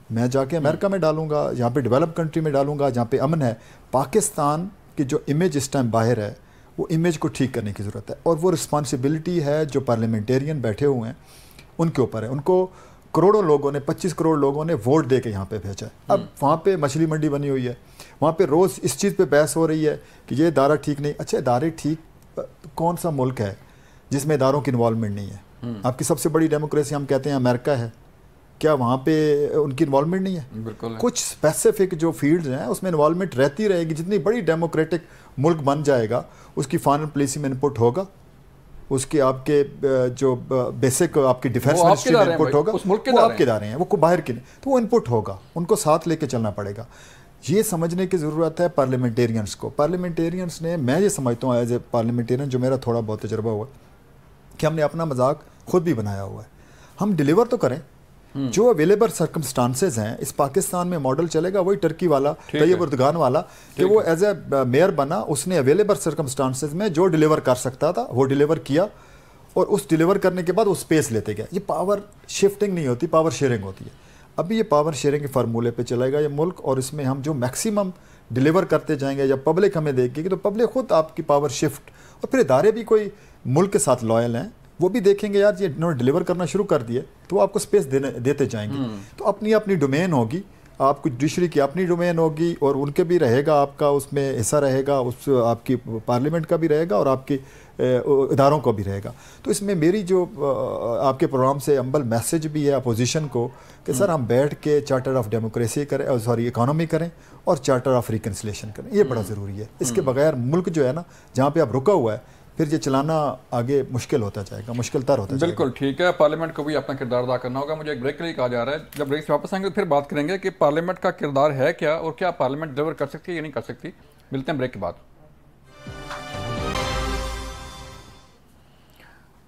میں جا کے امریکہ میں ڈالوں گا، جہاں پہ ڈیولپ کنٹری میں ڈالوں گا، جہاں پہ امن ہے. پاکستان کی جو امیج اس ٹائم باہر ہے، وہ امیج کو ٹھیک کرنے کی ضرورت ہے، اور وہ رسپانسبلٹی ہے جو پارلیمنٹیرین بیٹھے ہوئے ہیں ان کے اوپر ہے. ان کو کروڑوں لوگوں نے، 25 کروڑ لوگوں نے ووٹ دے کے یہاں پہ بھیجا ہے. اب وہاں پہ مچھلی منڈی بنی ہوئی ہے، وہاں پہ روز اس چیز پہ بحث ہو رہی ہے کہ یہ ادارہ ٹھیک نہیں. اچھا ادارے ٹھیک، کون سا ملک ہے جس میں اداروں کی انوالومنٹ نہیں ہے؟ آپ کی سب سے بڑی ڈیموکریسی ہم کہتے ہیں امریکہ ہے، کیا وہاں پہ ان کی انوالومنٹ نہیں ہے؟ بالکل. کچھ اسپیسیفک جو فیلڈز ہیں اس میں انوالومنٹ رہتی رہے گی. جتنی بڑی ڈیموکریٹک ملک بن جائے گا اس کی فارن پالیسی میں انپٹ ہوگا، اس کی آپ کے جو بیسک آپ کی ڈیفینس منسٹری میں انپٹ ہوگا، وہ آپ کے ادارے ہیں، وہ باہر کے نہیں، تو وہ انپٹ ہوگا، ان کو ساتھ لے کے چلنا پڑے گا. یہ سمجھنے کی ضرورت ہے پارلیمنٹیرینس کو. پارلیمنٹیرینس نے، میں یہ سمجھتا ہوں ایز اے پارلیمنٹیرین جو میرا تھوڑا بہت تجربہ ہوا، کہ ہم نے اپنا مذاق خود بھی بنایا ہوا ہے. ہم ڈیلیور تو کریں، جو اویلیبل سرکمسٹانسز ہیں. اس پاکستان میں ماڈل چلے گا وہی ٹرکی والا، طیب اردگان والا، کہ وہ ایز اے میئر بنا، اس نے اویلیبل سرکمسٹانسز میں جو ڈیلیور کر سکتا تھا وہ ڈیلیور کیا، اور اس ڈیلیور کرنے کے بعد وہ اسپیس لیتے گئے. یہ پاور شفٹنگ نہیں ہوتی، پاور شیئرنگ ہوتی ہے. ابھی یہ پاور شیئرنگ کے فارمولے پہ چلے گا یہ ملک، اور اس میں ہم جو میکسیمم ڈیلیور کرتے جائیں گے، جب پبلک ہمیں دیکھے گی تو پبلک خود آپ کی پاور شفٹ، اور پھر ادارے بھی کوئی ملک کے ساتھ لائل ہیں، وہ بھی دیکھیں گے یار یہ انہوں نے ڈیلیور کرنا شروع کر دیے، تو وہ آپ کو اسپیس دیتے جائیں گے. تو اپنی اپنی ڈومین ہوگی، آپ کو جوڈیشری کی اپنی ڈومین ہوگی، اور ان کے بھی رہے گا، آپ کا اس میں حصہ رہے گا، اس آپ کی پارلیمنٹ کا بھی رہے گا اور آپ کی اداروں کو بھی رہے گا. تو اس میں میری جو آپ کے پروگرام سے امبل میسج بھی ہے اپوزیشن کو کہ سر ہم بیٹھ کے چارٹر آف ڈیموکریسی کریں، اکانومی کریں، اور چارٹر آف ریکنسلیشن کریں. یہ بڑا ضروری ہے. اس کے بغیر ملک جو ہے نا جہاں پہ اب رکا ہوا ہے، پھر یہ چلانا آگے مشکل ہوتا جائے گا، مشکل تر ہوتا جائے گا. بالکل ٹھیک ہے. پارلیمنٹ کو بھی اپنا کردار ادا کرنا ہوگا. مجھے ایک بریک کے لیے کہا جا رہا ہے، جب بریک سے واپس آئیں گے تو پھر بات کریں گے کہ پارلیمنٹ کا کردار ہے کیا، اور کیا پارلیمنٹ ڈیلیور کر سکتی ہے یا نہیں کر سکتی. ملتے ہیں بریک کے بعد.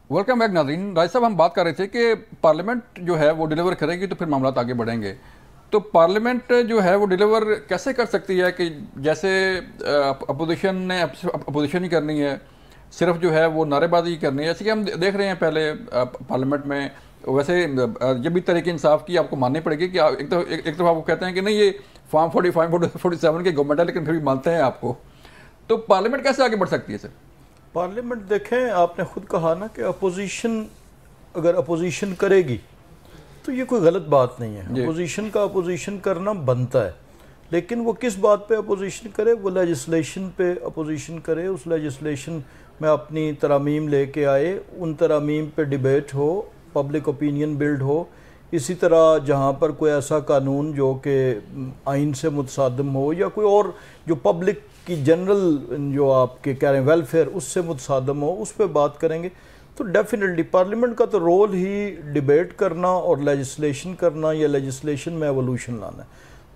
ویلکم بیک ناظرین. راج صاحب ہم بات کر رہے تھے کہ پارلیمنٹ جو ہے وہ ڈیلیور کرے گی تو پھر معاملات آگے بڑھیں گے. تو پارلیمنٹ جو ہے وہ ڈیلیور کیسے کر سکتی ہے کہ جیسے اپوزیشن نے اپوزیشن ہی کرنی ہے، صرف جو ہے وہ نعرے بازی کرنی ہے، جیسے کہ ہم دیکھ رہے ہیں پہلے پارلیمنٹ میں. ویسے یہ بھی طریقہ انصاف کی آپ کو ماننی پڑے گی کہ ایک طرف آپ کو کہتے ہیں کہ نہیں یہ فارم 45 47 کی گورنمنٹ ہے لیکن پھر بھی مانتے ہیں آپ کو. تو پارلیمنٹ کیسے آگے بڑھ سکتی ہے سر؟ پارلیمنٹ دیکھیں، آپ نے خود کہا نا کہ اپوزیشن اگر اپوزیشن کرے گی تو یہ کوئی غلط بات نہیں ہے. اپوزیشن کا اپوزیشن کرنا بنتا ہے، لیکن وہ کس بات پہ اپوزیشن کرے؟ وہ لیجسلیشن پہ اپوزیشن کرے. اس لیجسلیشن میں اپنی ترامیم لے کے آئے، ان ترامیم پہ ڈیبیٹ ہو، پبلک اوپینین بلڈ ہو. اسی طرح جہاں پر کوئی ایسا قانون جو کہ آئین سے متصادم ہو، یا کوئی اور جو پبلک کی جنرل جو آپ کے کہہ رہے ہیں ویلفیئر اس سے متصادم ہو، اس پہ بات کریں گے. تو ڈیفینیٹلی پارلیمنٹ کا تو رول ہی ڈیبیٹ کرنا اور لیجسلیشن کرنا یا لیجسلیشن میں ایولوشن لانا ہے.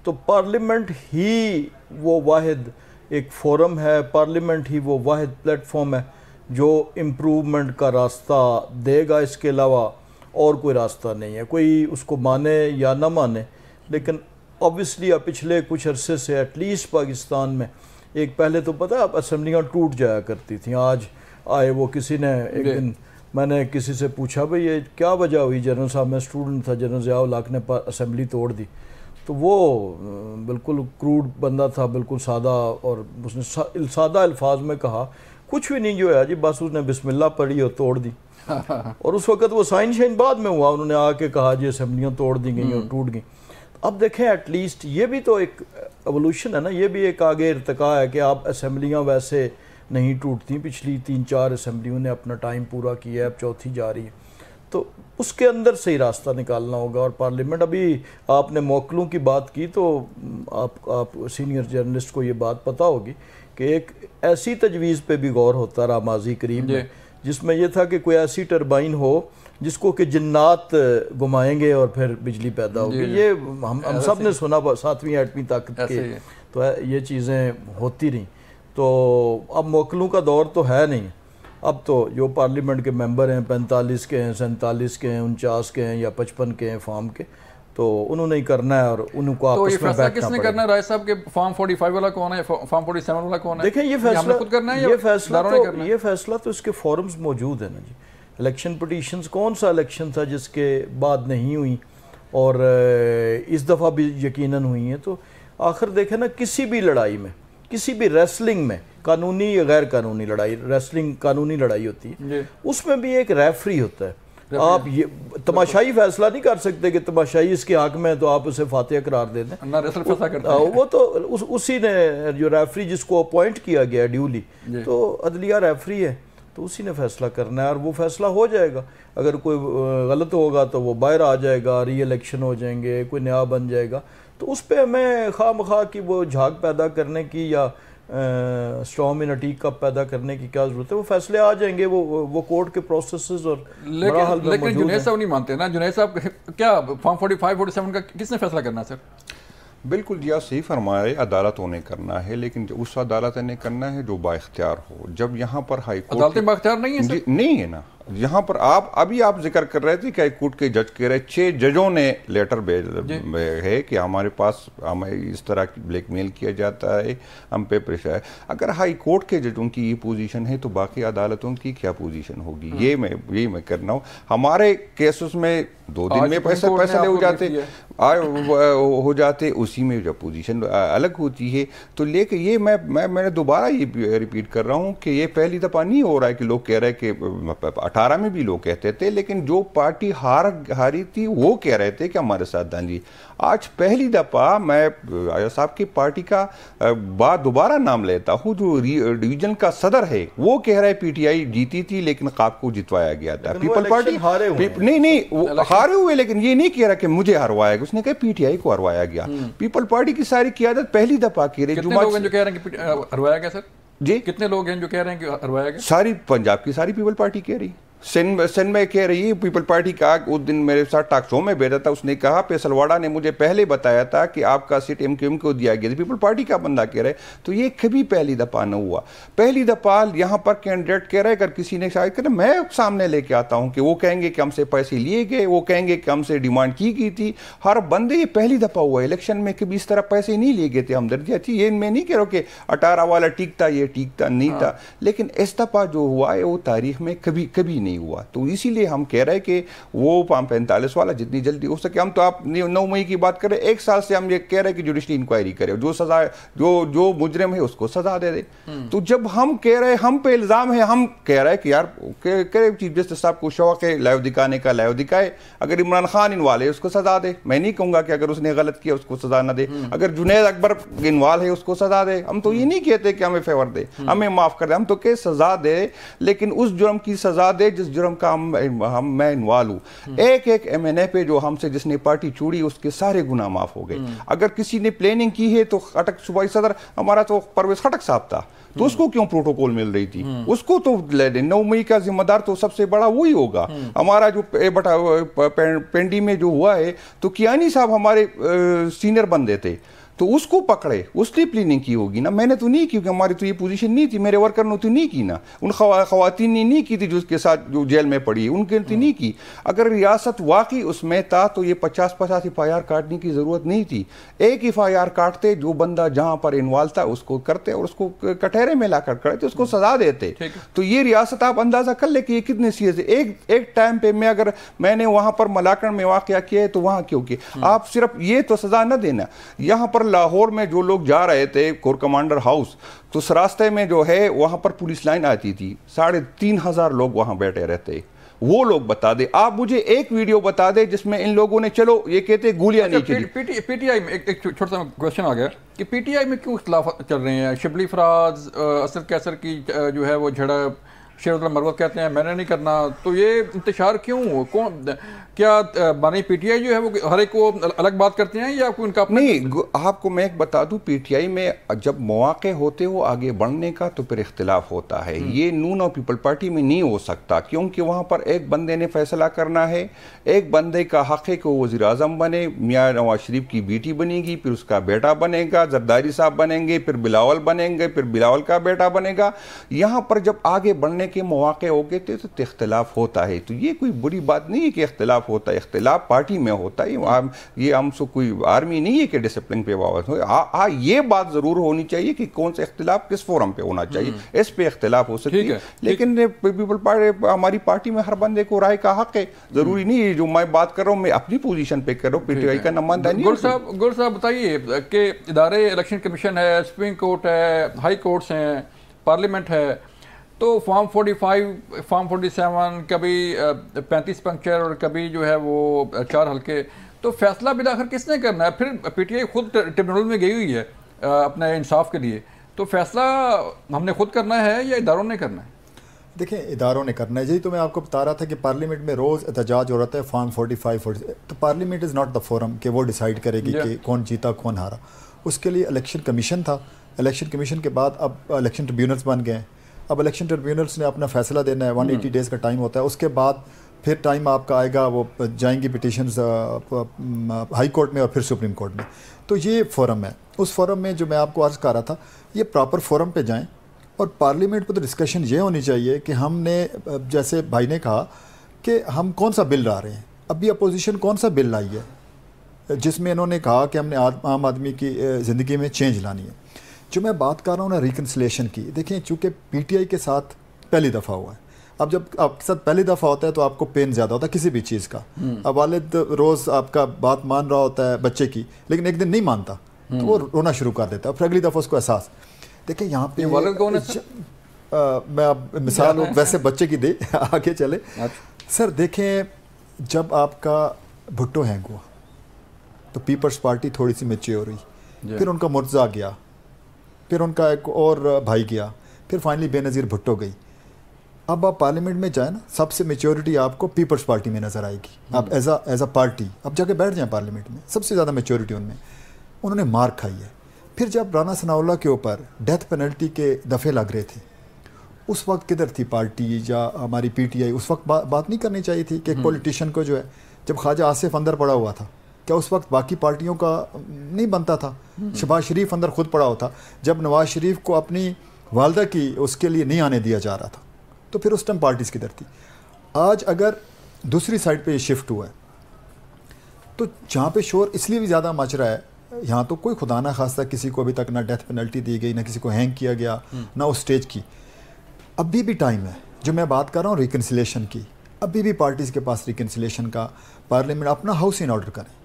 تو پارلیمنٹ ہی وہ واحد ایک فورم ہے، پارلیمنٹ ہی وہ واحد پلیٹ فارم ہے جو امپروومنٹ کا راستہ دے گا، اس کے علاوہ اور کوئی راستہ نہیں ہے. کوئی اس کو مانے یا نہ مانے، لیکن اوبیسلی پچھلے کچھ عرصے سے ایٹ لیسٹ پاکستان میں ایک پہلے تو پتہ اب اسمبلیاں ٹوٹ جایا کرتی تھیں. آج آئے وہ کسی نے ایک دن میں نے کسی سے پوچھا بھئی یہ کیا وجہ ہوئی جنرل صاحب، میں اسٹوڈنٹ تھا، جنرل ضیاء الحق نے اسمبلی توڑ دی. تو وہ بالکل کروڈ بندہ تھا، بالکل سادہ، اور اس نے سادہ الفاظ میں کہا کچھ بھی نہیں جو ہے جی، بس اس نے بسم اللہ پڑھی اور توڑ دی. اور اس وقت وہ سائن شائن بعد میں ہوا، انہوں نے آ کے کہا جی اسمبلیاں توڑ دی گئیں اور ٹوٹ گئیں. اب دیکھیں ایٹ لیسٹ یہ بھی تو ایک ایوولوشن ہے نا، یہ بھی ایک آگے ارتقاء ہے کہ آپ اسمبلیاں ویسے نہیں ٹوٹتی. پچھلی 3-4 اسمبلیوں نے اپنا ٹائم پورا کیا ہے، اب چوتھی جا رہی ہے. تو اس کے اندر سے ہی راستہ نکالنا ہوگا. اور پارلیمنٹ، ابھی آپ نے موکلوں کی بات کی تو آپ سینئر جرنلسٹ کو یہ بات پتہ ہوگی کہ ایک ایسی تجویز پہ بھی غور ہوتا رہا ماضی قریب میں، جس میں یہ تھا کہ کوئی ایسی ٹربائن ہو جس کو کہ جنات گھمائیں گے اور پھر بجلی پیدا ہوگی. یہ ہم سب نے سنا 7ویں 8ویں طاقت کے، تو یہ چیزیں ہوتی رہیں. تو اب موکلوں کا دور تو ہے نہیں. اب تو جو پارلیمنٹ کے ممبر ہیں 45 کے ہیں، 47 کے ہیں، 49 کے ہیں یا 55 کے ہیں فارم کے، تو انہوں نے ہی کرنا ہے اور انہوں کو آپس میں بیٹھنا پڑے. تو یہ فیصلہ کس نے کرنا ہے رائے صاحب کہ فارم 45 والا کون ہے، فارم 47 والا کون ہے؟ دیکھیں یہ فیصلہ تو اس کے فورمز موجود ہیں نا جی. الیکشن پٹیشنز کون سا الیکشن تھا جس کے بعد نہیں ہوئی، اور اس دفعہ بھی یقیناً ہوئی ہیں. تو آخر دیکھیں نا، کسی بھی لڑائی میں، کسی بھی ریسلنگ میں، قانونی یا غیر قانونی لڑائی، ریسلنگ قانونی لڑائی ہوتی ہے، اس میں بھی ایک ریفری ہوتا ہے. آپ یہ تماشائی فیصلہ نہیں کر سکتے کہ تماشائی اس کے حق میں تو آپ اسے فاتح قرار دے دیں. وہ تو اسی نے جو ریفری جس کو اپوائنٹ کیا گیا ڈیولی، تو عدلیہ ریفری ہے، تو اسی نے فیصلہ کرنا ہے اور وہ فیصلہ ہو جائے گا. اگر کوئی غلط ہوگا تو وہ باہر آ جائے گا، ری الیکشن ہو جائیں گے، کوئی نیا بن جائے گا. تو اس پہ ہمیں خواہ مخواہ کی وہ جھاگ پیدا کرنے کی یا اسٹارم ان اٹیک کا پیدا کرنے کی کیا ضرورت ہے؟ وہ فیصلے آ جائیں گے، وہ کورٹ کے پروسیسز اور مراحل میں موجود ہیں. لیکن جنید صاحب نہیں مانتے نا. جنید صاحب کیا فارم 45 47 کا کس نے فیصلہ کرنا ہے سر؟ بالکل جی، آپ صحیح فرمائے، عدالتوں نے کرنا ہے، لیکن اس عدالت نے کرنا ہے جو با اختیار ہو. جب یہاں پر ہائی کورٹ عدالتیں با اختیار نہیں ہیں سر؟ نہیں ہے نا. یہاں پر ابھی آپ ذکر کر رہے تھے کہ ہائی کورٹ کے جج کہہ رہے 6 ججوں نے لیٹر ہے کہ ہمارے پاس ہمیں اس طرح کی بلیک میل کیا جاتا ہے، ہم پہ پریشر ہے. اگر ہائی کورٹ کے ججوں کی یہ پوزیشن ہے تو باقی عدالتوں کی کیا پوزیشن ہوگی؟ یہ میں کرنا ہوں. ہمارے کیسز میں 2 دن میں پیسے ہو جاتے، اسی میں جو پوزیشن الگ ہوتی ہے. تو لے کے یہ میں نے دوبارہ یہ ریپیٹ کر رہا ہوں کہ یہ پہلی دفعہ نہیں ہو رہا ہے کہ لوگ کہہ رہے کہ 18 میں بھی لوگ کہتے تھے، لیکن جو پارٹی ہاری تھی وہ کہہ رہے تھے کہ ہمارے ساتھ ڈالیے. آج پہلی دفعہ میں آیا صاحب کی پارٹی کا دوبارہ نام لیتا ہوں، جو ڈویژن کا صدر ہے وہ کہہ رہے پی ٹی آئی جیتی تھی لیکن خواب کو جتوایا گیا تھا. پیپل پارٹی نہیں ہارے ہوئے، لیکن یہ نہیں کہہ رہا کہ مجھے ہروایا گیا، اس نے کہا پی ٹی آئی کو ہروایا گیا. پیپل پارٹی کی ساری قیادت پہلی دفعہ کہہ رہے. کتنے لوگ ہیں جو کہہ رہے ہیں کہ ہروایا گیا سر؟ جی کتنے لوگ ہیں جو کہہ رہے ہیں کہ ہروایا گیا؟ ساری پنجاب کی ساری پیپل پارٹی کہہ رہی. سندھ میں کہہ رہی ہے پیپل پارٹی کا. اس دن میرے ساتھ ٹاک شو میں بیٹھا تھا، اس نے کہا فیصل واڑا نے مجھے پہلے بتایا تھا کہ آپ کا سیٹ ایم کو دیا گیا. پیپل پارٹی کا بندہ کہہ رہے. تو یہ کبھی پہلی دفعہ نہ ہوا. پہلی دفعہ یہاں پر کینڈیڈیٹ کہہ رہے اگر کسی نے شاید کہ میں سامنے لے کے آتا ہوں کہ وہ کہیں گے کہ ہم سے پیسے لیے گئے، وہ کہیں گے کہ ہم سے ڈیمانڈ کی گئی تھی. ہر بندے یہ پہلی دفعہ ہوا. الیکشن میں کبھی اس طرح پیسے نہیں لیے گئے تھے، ہمدردیاں تھی. یہ میں نہیں کہہ رہا کہ 18 والا ٹھیک تھا، یہ ٹھیک تھا نہیں تھا، لیکن اس دفعہ جو ہوا ہے وہ تاریخ میں کبھی نہیں ہوا. تو اسی لیے ہم کہہ رہے کہ وہ 45 والا جتنی جلدی ہو سکے. ہم تو آپ 9 مئی کی بات کر رہے، 1 سال سے ہم یہ کہہ رہے کہ جوڈیشری انکوائری کرے، جو سزا جو مجرم ہے اس کو سزا دے دے. تو جب ہم کہہ رہے، ہم پہ الزام ہے، ہم کہہ رہے کہ یار چیف جسٹس صاحب کو شوق ہے لائیو دکھانے کا، لائیو دکھائے. اگر عمران خان انوالو ہے اس کو سزا دے. میں نہیں کہوں گا کہ اگر اس نے غلط کیا اس کو سزا نہ دے. اگر جنید اکبر انوالو ہے اس کو سزا دے. ہم تو یہ نہیں کہتے کہ ہمیں فیور دے، ہمیں معاف کر دے. ہم تو کہ سزا دے، لیکن اس جرم کی سزا دے جس جرم کا میں انوالو ہوں. ایک ایم این اے پہ جو ہم سے جس نے پارٹی چھوڑی اس کے سارے گناہ معاف ہو گئے. اگر کسی نے پلاننگ کی ہے تو خٹک صوبائی صدر ہمارا تو پرویز خٹک صاحب تھا، تو اس کو کیوں پروٹوکول مل رہی تھی؟ اس کو تو لے دیں. 9 مئی کا ذمہ دار تو سب سے بڑا وہی ہوگا. ہمارا جو پینڈی میں جو ہوا ہے تو کیانی صاحب ہمارے سینئر بندے تھے، تو اس کو پکڑے, اس نے پلی نہیں کی ہوگی نا. میں نے تو نہیں کی کیونکہ ہماری تو یہ پوزیشن نہیں تھی, میرے ورکر نے تو نہیں کی نا. ان خواتین نے نہیں کی تھی جو اس کے ساتھ جو جیل میں پڑی, ان کے نہیں کی. اگر ریاست واقعی اس میں تھا تو یہ 50-50 ایف آئی آر کاٹنے کی ضرورت نہیں تھی. ایک ایف آئی آر کاٹتے, جو بندہ جہاں پر انوالو تھا اس کو کرتے اور اس کو کٹہرے میں لا کر کرتے, اس کو سزا دیتے. تو یہ ریاست آپ اندازہ کر لیں کہ یہ کتنی سیریس ہے. ایک ٹائم پہ میں نے وہاں پر ملاکنڈ میں واقعہ کیا ہے تو وہاں کیوں کیا. آپ صرف یہ تو سزا نہ دینا. یہاں پر لاہور میں جو لوگ جا رہے تھے کور کمانڈر ہاؤس, تو اس راستے میں جو ہے وہاں پر پولیس لائن آتی تھی, 3,500 لوگ وہاں بیٹھے رہتے. وہ لوگ بتا دے, آپ مجھے ایک ویڈیو بتا دے جس میں ان لوگوں نے, چلو یہ کہتے گولیاں نہیں چلی. پی ٹی آئی میں ایک چھوٹا سا کوشچن آ گیا کہ پی ٹی آئی میں کیوں اختلاف چل رہے ہیں. شبلی فراز, اسد کیسر کی جو ہے وہ جھڑپ, شیر اللہ مروت کہتے ہیں میں نے نہیں کرنا, تو یہ انتشار کیوں؟ کیا بانی پی ٹی آئی جو ہے وہ ہر ایک کو الگ بات کرتے ہیں یا ان کا اپنا؟ نہیں, آپ کو میں ایک بتا دوں, پی ٹی آئی میں جب مواقع ہوتے ہو آگے بڑھنے کا تو پھر اختلاف ہوتا ہے. یہ نون اور پیپل پارٹی میں نہیں ہو سکتا, کیونکہ وہاں پر ایک بندے نے فیصلہ کرنا ہے. ایک بندے کا حق ہے کہ وہ وزیر اعظم بنے, میاں نواز شریف کی بیٹی بنے گی, پھر اس کا بیٹا بنے گا, زرداری صاحب بنیں گے, پھر بلاول بنیں گے, پھر بلاول کا بیٹا بنے گا. یہاں پر جب آگے بڑھنے کے مواقع ہو گئے تھے تو اختلاف ہوتا ہے. تو یہ کوئی بری بات نہیں ہے کہ اختلاف ہوتا ہے, اختلاف پارٹی میں ہوتا ہے. یہ ہم سے کوئی آرمی نہیں ہے کہ ڈسپلن پہ واپس ہو. یہ بات ضرور ہونی چاہیے کہ کون سے اختلاف کس فورم پہ ہونا چاہیے, اس پہ اختلاف ہو سکتی ہے. لیکن پیپل پارٹی, ہماری پارٹی میں ہر بندے کو رائے کا حق ہے. ضروری نہیں ہے جو میں بات کر رہا ہوں میں اپنی پوزیشن پہ کر رہا ہوں, پی ٹی آئی کا نمائندہ نہیں. گل صاحب بتائیے کہ ادارے الیکشن کمیشن ہے, سپریم کورٹ ہے, ہائی کورٹس ہیں, پارلیمنٹ ہے, تو فارم 45, فارم 47, کبھی 35 پنکچر اور کبھی جو ہے وہ 4 حلقے, تو فیصلہ بالآخر کس نے کرنا ہے؟ پھر پی ٹی آئی خود ٹربیونل میں گئی ہوئی ہے اپنے انصاف کے لیے, تو فیصلہ ہم نے خود کرنا ہے یا اداروں نے کرنا ہے؟ دیکھیں اداروں نے کرنا ہے. جی تو میں آپ کو بتا رہا تھا کہ پارلیمنٹ میں روز احتجاج ہو رہا ہے فارم 45, تو parliament is not the forum کہ وہ ڈیسائیڈ کرے گی کہ کون جیتا کون ہارا. اس کے لیے الیکشن کمیشن تھا. الیکشن کمیشن کے بعد اب الیکشن ٹریبیونلز بن گئے ہیں. اب الیکشن ٹریبیونلز نے اپنا فیصلہ دینا ہے, 180 ڈیز کا ٹائم ہوتا ہے. اس کے بعد پھر ٹائم آپ کا آئے گا, وہ جائیں گی پٹیشنز ہائی کورٹ میں اور پھر سپریم کورٹ میں. تو یہ فورم ہے. اس فورم میں جو میں آپ کو عرض کر رہا تھا, یہ پراپر فورم پہ جائیں, اور پارلیمنٹ پہ تو ڈسکشن یہ ہونی چاہیے کہ ہم نے, جیسے بھائی نے کہا کہ ہم کون سا بل لا رہے ہیں. ابھی اپوزیشن کون سا بل لائی ہے جس میں انہوں نے کہا کہ ہم نے عام آدمی کی زندگی میں چینج لانی ہے. جو میں بات کر رہا ہوں نا ریکنسلیشن کی, دیکھیں چونکہ پی ٹی آئی کے ساتھ پہلی دفعہ ہوا ہے. اب جب آپ کے ساتھ پہلی دفعہ ہوتا ہے تو آپ کو پین زیادہ ہوتا ہے کسی بھی چیز کا. اب والد روز آپ کا بات مان رہا ہوتا ہے بچے کی, لیکن ایک دن نہیں مانتا تو وہ رونا شروع کر دیتا ہے, پھر اگلی دفعہ اس کو احساس. دیکھیں یہاں پہ والد کون ہے؟ میں اب مثال ویسے بچے کی دے آگے چلے. سر دیکھیں جب آپ کا بھٹو ہینگ ہوا تو پیپلز پارٹی تھوڑی سی میچیور ہوئی, پھر ان کا مرتضیٰ گیا, پھر ان کا ایک اور بھائی گیا, پھر فائنلی بے نظیر بھٹو گئی. اب آپ پارلیمنٹ میں جائیں نا, سب سے میچورٹی آپ کو پیپلز پارٹی میں نظر آئے گی. آپ ایز اے پارٹی اب جا کے بیٹھ جائیں پارلیمنٹ میں, سب سے زیادہ میچورٹی ان میں. انہوں نے مار کھائی ہے. پھر جب رانا ثناء اللہ کے اوپر ڈیتھ پینلٹی کے دفعے لگ رہے تھے, اس وقت کدھر تھی پارٹی یا ہماری پی ٹی آئی؟ اس وقت بات نہیں کرنی چاہیے تھی کہ ایک پولیٹیشین کو جو ہے, جب خواجہ آصف اندر پڑا ہوا تھا, کیا اس وقت باقی پارٹیوں کا نہیں بنتا تھا؟ شہباز شریف اندر خود پڑا ہوتا. جب نواز شریف کو اپنی والدہ کی اس کے لیے نہیں آنے دیا جا رہا تھا, تو پھر اس ٹائم پارٹیز کدھر تھی؟ آج اگر دوسری سائڈ پہ یہ شفٹ ہوا ہے تو جہاں پہ شور اس لیے بھی زیادہ مچ رہا ہے, یہاں تو کوئی خدا نہ خواستہ کسی کو ابھی تک نہ ڈیتھ پینلٹی دی گئی, نہ کسی کو ہینگ کیا گیا, نہ اس سٹیج کی. ابھی بھی ٹائم ہے. جو میں بات کر رہا ہوں ریکنسلیشن کی, ابھی بھی پارٹیز کے پاس ریکنسلیشن کا, پارلیمنٹ اپنا ہاؤس ان آرڈر کریں.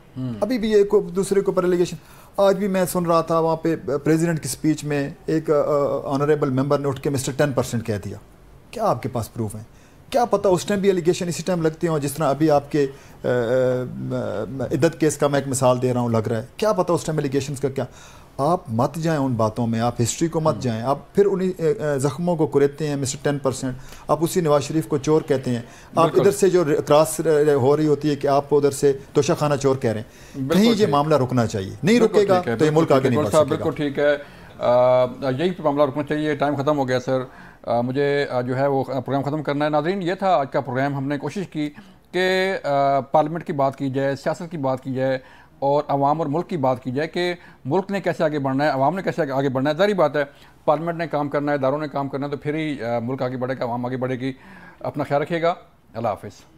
ابھی بھی ایک دوسرے کے اوپر ایلیگیشن. آج بھی میں سن رہا تھا وہاں پہ پریزیڈنٹ کی سپیچ میں ایک آنریبل ممبر نے اٹھ کے مسٹر 10% کہہ دیا. کیا آپ کے پاس پروف ہیں؟ کیا پتہ اس ٹائم بھی ایلیگیشن اسی ٹائم لگتے ہوں جس طرح ابھی آپ کے عدت کیس کا میں ایک مثال دے رہا ہوں لگ رہا ہے. کیا پتہ اس ٹائم ایلیگیشنز کا کیا. آپ مت جائیں ان باتوں میں, آپ ہسٹری کو مت جائیں. آپ پھر انہیں زخموں کو کریتے ہیں مسٹر 10%, آپ اسی نواز شریف کو چور کہتے ہیں. آپ ادھر سے جو کراس ہو رہی ہوتی ہے کہ آپ ادھر سے توشہ خانہ چور کہہ رہے ہیں. کہیں یہ معاملہ رکنا چاہیے, نہیں رکے گا تو یہ ملک آگے نہیں بڑھ سکے گا. بالکل ٹھیک ہے, یہی پہ معاملہ رکنا چاہیے. ٹائم ختم ہو گیا سر, مجھے جو ہے وہ پروگرام ختم کرنا ہے. ناظرین یہ تھا آج کا پروگرام. ہم نے کوشش کی کہ پارلیمنٹ کی بات کی جائے, سیاست کی بات کی جائے, اور عوام اور ملک کی بات کی جائے کہ ملک نے کیسے آگے بڑھنا ہے، عوام نے کیسے آگے بڑھنا ہے، ظاہری بات ہے پارلیمنٹ نے کام کرنا ہے، اداروں نے کام کرنا ہے، تو پھر ہی ملک آگے بڑھے گا، عوام آگے بڑھے گی۔ اپنا خیال رکھیے گا، اللہ حافظ۔